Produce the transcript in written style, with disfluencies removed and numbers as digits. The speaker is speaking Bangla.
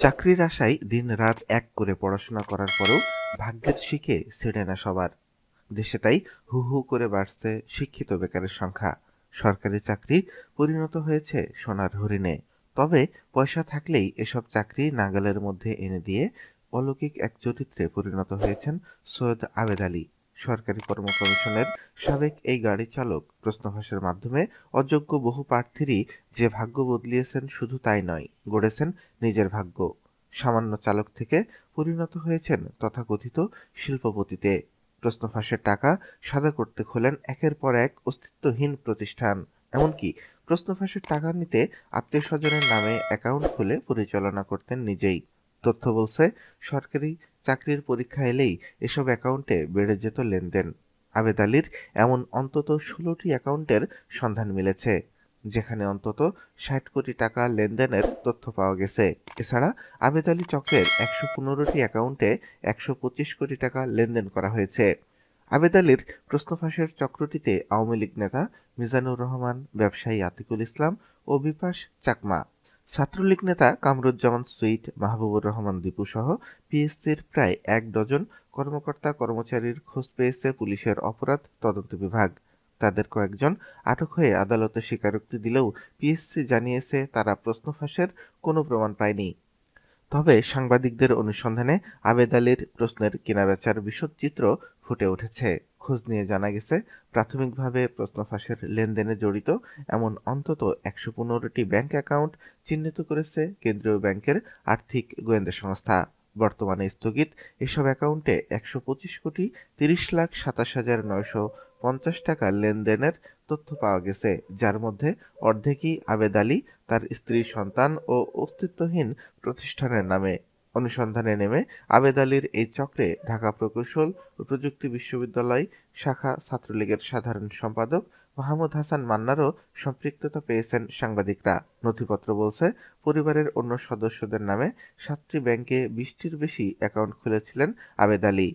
চাকরির আশায় দিন-রাত এক করে পড়াশোনা করার পরেও ভাগ্যের শিখে ছেড়ে না সবার। দেশে তাই হু হু করে বাড়ছে শিক্ষিত বেকারের সংখ্যা। সরকারি চাকরি পরিণত হয়েছে সোনার হরিণে। তবে পয়সা থাকলেই এসব চাকরি নাগালের মধ্যে এনে দিয়ে অলৌকিক এক চরিত্রে পরিণত হয়েছেন সৈয়দ আবেদ আলী। সরকারি কর্ম কমিশনের সাবেক এই গাড়ি চালক প্রশ্নফাঁসের মাধ্যমে অযোগ্য বহু প্রার্থীরই যে ভাগ্য বদলিয়েছেন শুধু তাই নয়, গড়েছেন নিজের ভাগ্য। সামান্য চালক থেকে পরিণত হয়েছেন তথাকথিত শিল্পপতিতে। প্রশ্নফাঁসের টাকা সাদা করতে খোলেন একের পর এক অস্তিত্বহীন প্রতিষ্ঠান। এমনকি প্রশ্নফাঁসের টাকা নিতে আত্মীয়-স্বজনের নামে অ্যাকাউন্ট খুলে পরিচালনা করতেন নিজেই। তথ্য বলছে, সরকারি চাকরির পরীক্ষা এলেই এসব অ্যাকাউন্টে বেড়ে যেত লেনদেন। আবেদ আলীর এমন অন্তত ১৬টি অ্যাকাউন্টের সন্ধান মিলেছে, যেখানে অন্তত ৬০ কোটি টাকা লেনদেনের তথ্য পাওয়া গেছে। এছাড়া আবেদ আলী চক্রের ১১৫টি অ্যাকাউন্টে ১২৫ কোটি টাকা লেনদেন করা হয়েছে। আবেদ আলীর প্রশ্নফাঁসের চক্রটিতে আওয়ামী লীগ নেতা মিজানুর রহমান, ব্যবসায়ী আতিকুল ইসলাম ও বিপাশ চাকমা, ছাত্রলীগ নেতা কামরুজ্জামান সুইট, মাহবুবুর রহমান দীপু সহ পিএসসির প্রায় ১ ডজন কর্মকর্তা-কর্মচারীর খোঁজ পেয়েছে পুলিশের অপরাধ তদন্ত বিভাগ। তাদের কয়েকজন আটক হয়ে আদালতে স্বীকারোক্তি দিলেও পিএসসি জানিয়েছে তারা প্রশ্নফাঁসের কোনো প্রমাণ পায়নি। তবে সাংবাদিকদের অনুসন্ধানে আবেদ আলীর প্রশ্নের কেনাবেচার বিশদ চিত্র ফুটে উঠেছে। খোঁজ নিয়ে জানা গেছে, প্রাথমিকভাবে প্রশ্নফাঁসের লেনদেনে জড়িত এমন অন্তত ১১৫টি ব্যাংক অ্যাকাউন্ট চিহ্নিত করেছে কেন্দ্রীয় ব্যাংকের আর্থিক গোয়েন্দা সংস্থা। বর্তমানে স্থগিত এসব অ্যাকাউন্টে ১২৫ কোটি ৩০,২৭,৯৫০ টাকা লেনদেনের তথ্য পাওয়া গেছে, যার মধ্যে অর্ধেকই আবেদ আলী, তার স্ত্রী, সন্তান ও অস্তিত্বহীন প্রতিষ্ঠানের নামে। অনুসন্ধানে নেমে আবেদ আলীর এই চক্রে ঢাকা প্রকৌশল ও প্রযুক্তি বিশ্ববিদ্যালয় শাখা ছাত্রলীগের সাধারণ সম্পাদক মাহমুদ হাসান মান্নারও সম্পৃক্ততা পেয়েছেন সাংবাদিকরা। নথিপত্র বলছে, পরিবারের অন্য সদস্যদের নামে ৭টি ব্যাংকে ২০টির বেশি অ্যাকাউন্ট খুলেছিলেন আবেদ আলী।